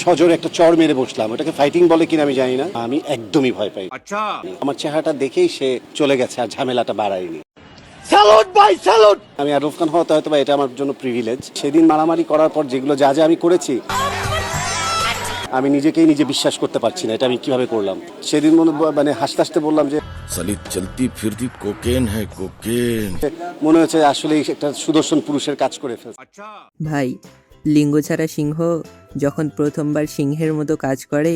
সজোরে একটা চড় মেরে বসলাম। ওটাকে ফাইটিং বলে কিনা আমি জানি না, আমি একদমই ভয় পাই। আচ্ছা, আমার চেহারাটা দেখেই সে চলে গেছে, আর ঝামেলাটা বাড়ায়নি। স্যালুট ভাই, স্যালুট। আমি আরফ খান হওয়াতে হয়তো বা এটা আমার জন্য প্রিভিলেজ। সেদিন মারামারি করার পর যেগুলো যা যা আমি করেছি, আমি নিজেকেই নিজে বিশ্বাস করতে পারছি না এটা আমি কিভাবে করলাম। সেদিন মানে হাসতে হাসতে বললাম যে সালি চলতি ফিরতি কোকেন হ্যায় কোকেন। মনে হচ্ছে আসলে একটা সুদর্শন পুরুষের কাজ করে ফেলছে। ভাই, লিঙ্গ ছাড়া সিংহ যখন প্রথমবার সিংহের মতো কাজ করে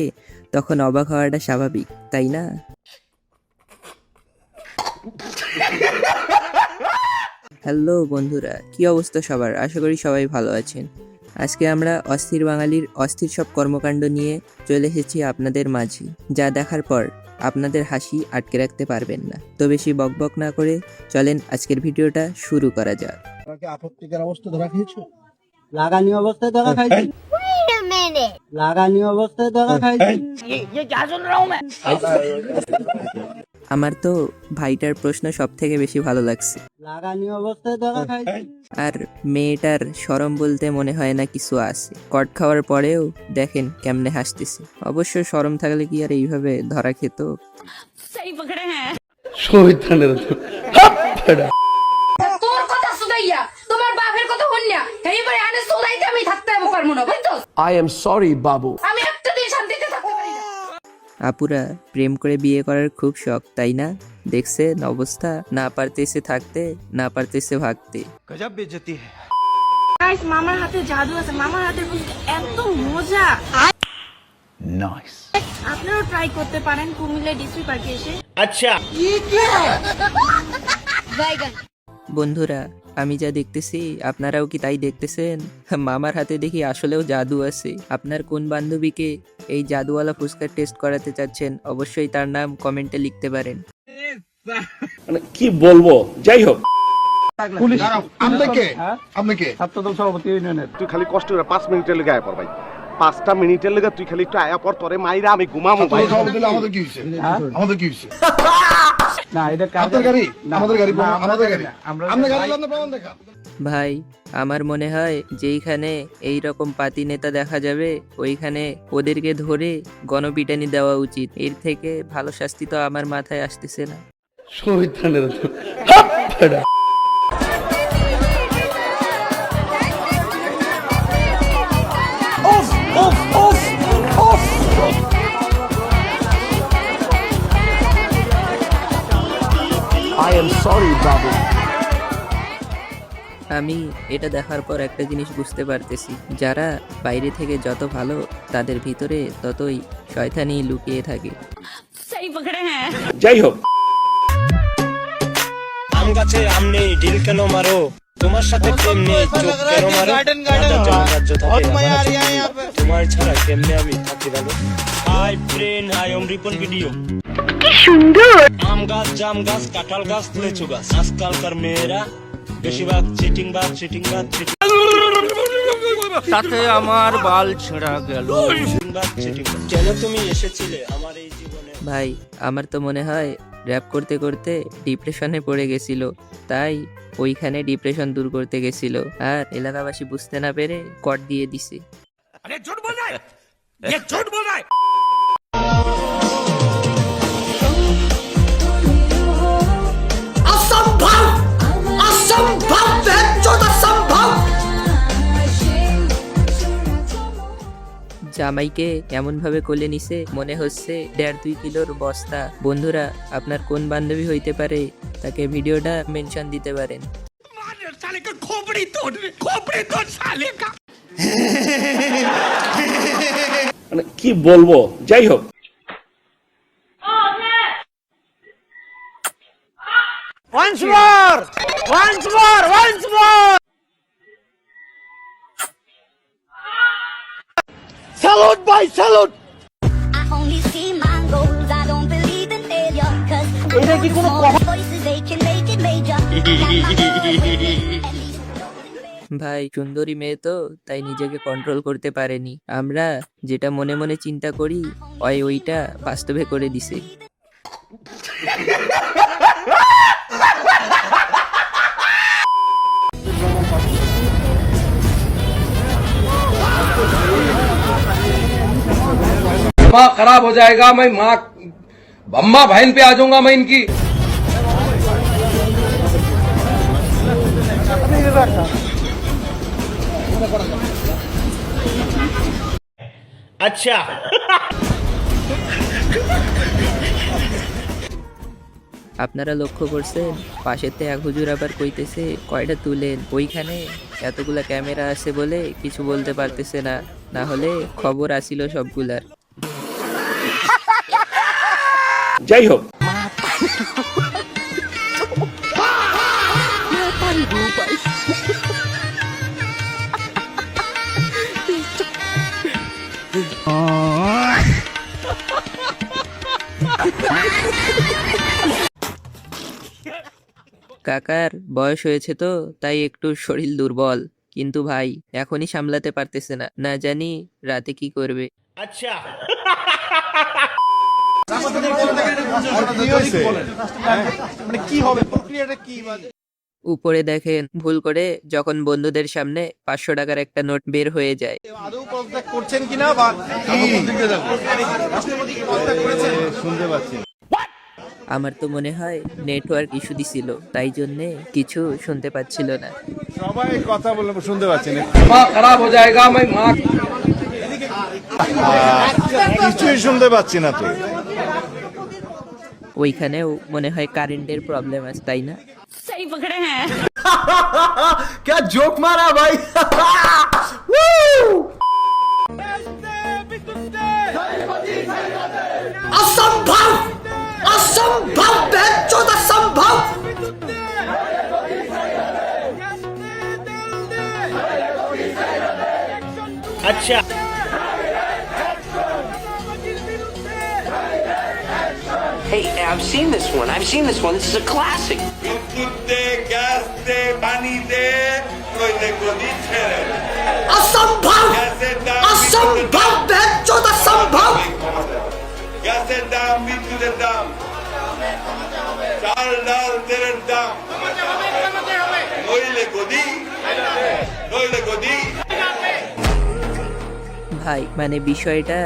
তখন অবাক হওয়াটা স্বাভাবিক, তাই না? হ্যালো বন্ধুরা, কি অবস্থা সবার? আশা করি সবাই ভালো আছেন। আজকে আমরা অস্থির বাঙালির অস্থির সব কর্মকাণ্ড নিয়ে চলে এসেছি আপনাদের মাঝে, যা দেখার পর আপনাদের হাসি আটকে রাখতে পারবেন না। তো বেশি বকবক না করে চলেন আজকের ভিডিওটা শুরু করা যাক। আপত্তিকর অবস্থা ধরা খেয়েছো? লাগানি অবস্থায় ধরা খাইছি। লাগানি অবস্থায় ধরা খাইছি। আমার তো ভাইটার প্রশ্ন সব থেকে বেশি ভালো লাগছে। লাগানি অবস্থায় ধরা খাইছি। আর মেয়েটার শরম বলতে মনে হয় না কিছু আছে। কট খাওয়ার পরেও দেখেন কেমনে হাসতেছে। অবশ্য শরম থাকলে কি আর এইভাবে ধরা খেত? তোর কথা শুনাইয়া তোমার বাপের কথা হন্যা এইবারে আনে শুনাইতে আমি থাকতে পারবো না, বুঝছো? I am sorry, বাবু। আমি একটা দিন শান্তিতে থাকতে পারি না। আপুরা প্রেম করে বিয়ে করার খুব শখ, তাই না? দেখছেন অবস্থা, না পারতেছে থাকতে, না পারতেছে ভাগতে। গাইস, মামার হাতে জাদু আছে। মামার হাতের ফুচকা এত মজা। Nice. আপনারাও ট্রাই করতে পারেন কুমিল্লা ডিস্ট্রিক্ট পার্কে এসে। বন্ধুরা, আমি যা দেখতেছি আপনারাও কি তাই দেখতেছেন? মামার হাতে দেখি আসলেও জাদু আছে। আপনার কোন বান্ধবীকে এই জাদুওয়ালা ফুচকা টেস্ট করাতে চাচ্ছেন অবশ্যই তার নাম কমেন্টে লিখতে পারেন। মানে কি বলবো, যাই হোক। ছাত্রদল সভাপতি ইউনিয়নের। তুই খালি কষ্ট করে 5 মিনিটের লেগে আয়া পর ভাই, 5টা মিনিটের লেগে তুই খালি একটু আয়া পর, তোরে মাইরা আমি ঘুমামো ভাই। আমাদের কি হইছে? আমাদের কি হইছে? না, এটা আমাদের গাড়ি, আমাদের গাড়ি, আমাদের গাড়ি। আমরা গাড়ি লাগানো প্রমাণ দেখা। ভাই, আমার মনে হয় যেইখানে এই রকম পাতি নেতা দেখা যাবে ওইখানে ওদেরকে ধরে গণপিটানি দেওয়া উচিত। এর থেকে ভালো শাস্তি তো আমার মাথায় আসতেছে না। I am sorry, বাবু। আমি এটা দেখার পর একটা জিনিস বুঝতে পারতেছি, যারা বাইরে থেকে যত ভালো তাদের ভিতরে ততই শয়তানি লুকিয়ে থাকে। যাই হোক, আম গাছে আম নেই, ঢিল কেন মারো? তোমার সাথে প্রেম নেই, চোখ কেন মারো? তোমার ছাড়া কেমনে আমি থাকি ভালো? হাই ফ্রেন্ড, হাই ওম রিপন ভিডিও। কি সুন্দর! আম গাছ, জাম গাছ, কাঁঠাল গাছ, লিচু গাছ। আজকালকার মেয়েরা বেশিরভাগ চিটিং বাজ, চিটিং বাজ, চিটিং। তাতে আমার বাল ছেঁড়া গেল। কেন তুমি এসেছিলে আমার এই জীবনে? ভাই, আমার তো মনে হয় র‍্যাপ করতে করতে ডিপ্রেশনে পড়ে গেছিল, তাই ওইখানে ডিপ্রেশন দূর করতে গেছিল, আর এলাকাবাসী বুঝতে না পেরে কট দিয়ে দিছে। আরে ঝুট বল রहा है, ये झूठ बोल रहा है। অসম্ভব, অসম্ভব, বেচোদ অসম্ভব। জামাইকে এমন ভাবে কোলে নিছে মনে হচ্ছে 1.5-2 কিলোর বস্তা। বন্ধুরা, আপনার কোন বান্ধবী হইতে পারে তাকে ভিডিওটা মেনশন দিতে পারেন। মানে কি বলবো, যাই হোক। Once more, once more, once more. Salute, boy, salute. I only see my goals. I don't believe in failure. Cause small voices, they can make it major. ভাই, সুন্দরী মেয়ে তো, তাই নিজেকে কন্ট্রোল করতে পারেনি। আমরা যেটা মনে মনে চিন্তা করি ওইটা বাস্তবে করে দিছে। दिमाग खराब हो जाएगा मैं माँ अम्मा बहन पे आ जाऊंगा मैं इनकी अच्छा আপনারা লক্ষ্য করছেন পাশেতে এক হুজুর আবার কইতেছে কয়টা তুলেন, ওইখানে এতগুলা ক্যামেরা আছে বলে কিছু বলতে পারতেছে না, না হলে খবর আসিল সবগুলার। যাই হোক কাকার বয়স হয়েছে তো তাই একটু শরীর দুর্বল, কিন্তু ভাই এখনই সামলাতে পারতেছে না, না জানি রাতে কি করবে। আচ্ছা উপরে দেখেন ভুল করে যখন বন্ধুদের সামনে 500 টাকার একটা নোট বের হয়ে যায়। আমার তো মনে হয় নেটওয়ার্ক ইস্যু দিছিল, তাই জন্যে কিছু শুনতে পাচ্ছিল না। সবাই কথা বলে শুনতে পাচ্ছেন, दिमाग खराब हो जाएगा मैं माँ কিছুই শুনতে পাচ্ছি না তো। ওইখানেও মনে হয় কারেন্টের প্রবলেম আছে, তাই না? सही पकड़े हैं। क्या जोक मारा भाई। असंभव असंभव बेचौद असंभव। अच्छा Hey, I've seen this one. I've seen this one. This is a classic. असंभव असंभव बेचौद असंभव। গ্যাসের দাম, বিদ্যুতের দাম, চাল ডাল তেলের দাম, নইলে গদি, নইলে গদি। ভাই মানে বিষয়টা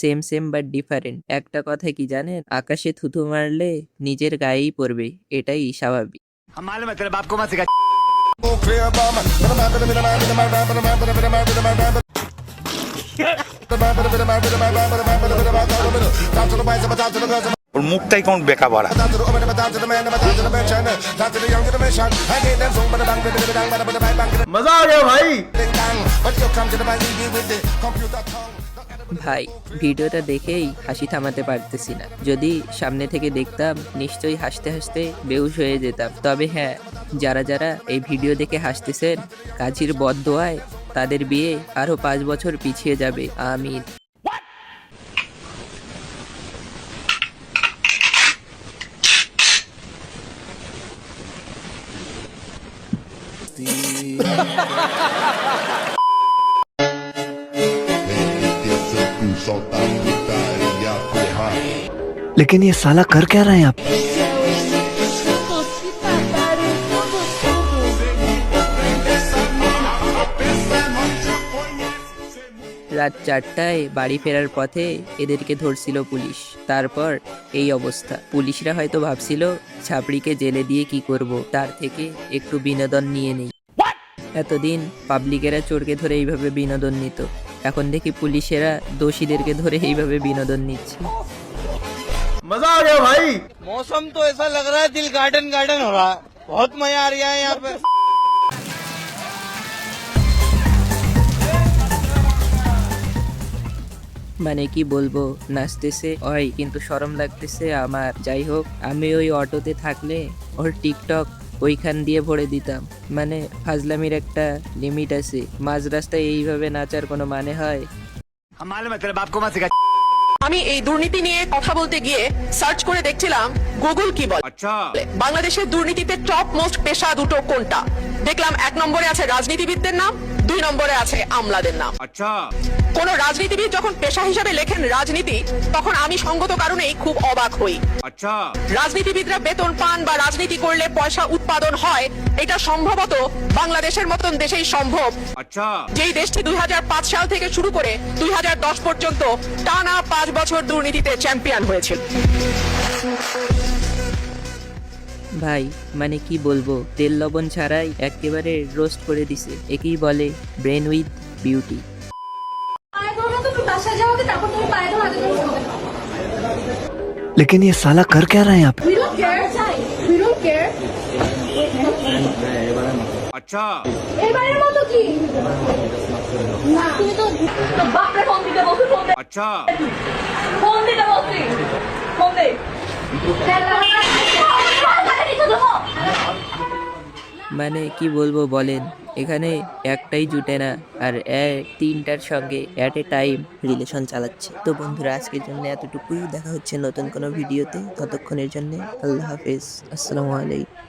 সেম সেম বাট ডিফারেন্ট। একটা কথা কি জানেন, আকাশে থুতু মারলে নিজের গায়েই পড়বে, এটাই স্বাভাবিক। ওর মুখটাই কোন বেকা বাড়া। মজা আ গয়া ভাই। ভাই ভিডিওটা দেখেই হাসি থামাতে পারতেছি না, যদি সামনে থেকে দেখতাম নিশ্চয়ই হাসতে হাসতে বেহুশ হয়ে যেতাম। তবে হ্যাঁ, যারা যারা এই ভিডিও দেখে হাসতেছেন, কাজীর বদদোয়ায় তাদের বিয়ে আরো 5 বছর পিছিয়ে যাবে, আমিন। लेकिन ये साला कर क्या रहा है आप? রাত 4টায় বাড়ি ফেরার পথে এদেরকে ধরছিল পুলিশ, তারপর এই অবস্থা। পুলিশরা হয়তো ভাবছিল ছাপড়িকে জেলে দিয়ে কি করব, তার থেকে একটু বিনোদন নিয়ে নেই। এতদিন পাবলিকেরা চোরকে ধরে এইভাবে বিনোদন নিত, এখন দেখি পুলিশেরা দোষীদেরকে ধরে এইভাবে বিনোদন নিচ্ছে। मजा आ गया भाई। मौसम तो ऐसा लग रहा है दिल गार्डन गार्डन हो रहा है, बहुत मजा आ रहा है यहाँ पे। মানে কি বলবো, নাচতেছে ওই, কিন্তু শরম লাগতেছে আমার। যাই হোক, আমি ওই অটোতে থাকলে ওর টিকটক ওইখান দিয়ে ভরে দিতাম। মানে ফাজলামির একটা লিমিট আছে, মাঝ রাস্তায় এইভাবে নাচার কোনো মানে হয়? আমি এই দুর্নীতি নিয়ে কথা বলতে গিয়ে সার্চ করে দেখছিলাম গুগল কি বলে। বাংলাদেশের দুর্নীতিতে টপ মোস্ট পেশা দুটো কোনটা? দেখলাম 1 নম্বরে আছে রাজনীতিবিদদের নাম, 2 নম্বরে আছে আমলাদের নাম। আচ্ছা, কোন রাজনীতিবিদ যখন পেশা হিসাবে লেখেন রাজনীতি, তখন আমি সঙ্গত কারণেই খুব অবাক হই। আচ্ছা, রাজনীতিবিদরা বেতন পান বা রাজনীতি করলে পয়সা উৎপাদন হয়, এটা সম্ভবত বাংলাদেশের মতন দেশেই সম্ভব, আচ্ছা, যেই দেশটি 2005 সাল থেকে শুরু করে 2010 পর্যন্ত টানা 5 বছর দুর্নীতিতে চ্যাম্পিয়ন হয়েছিল। ভাই মানে কি বলবো, তেল লবণ ছাড়াই একেবারে রোস্ট করে দিছে। একেই বলে ব্রেন উইথ বিউটি। পায়ে ধরো তো তুমি বাসায় যাওয়াকে, তারপর তুমি পায়ে ধরো আগে তুমি শোবে। लेकिन ये साला कर क्या रहा है यहाँ पे? We don't care. We don't care. আচ্ছা, এবারের মতো কি? না তুমি তো বাপরে ফোন দিতে বলছো, ফোন দে। আচ্ছা, ফোন দিতে বলছি, ফোন দে। মানে কি বলবো বলেন, এখানে একটাই জুটে না, আর 3টার সঙ্গে অ্যাট এ টাইম রিলেশন চালাচ্ছে। তো বন্ধুরা, আজকের জন্য এতটুকুই। দেখা হচ্ছে নতুন কোনো ভিডিওতে। ততক্ষণের জন্য আল্লাহ হাফেজ, আসসালামু আলাইকুম।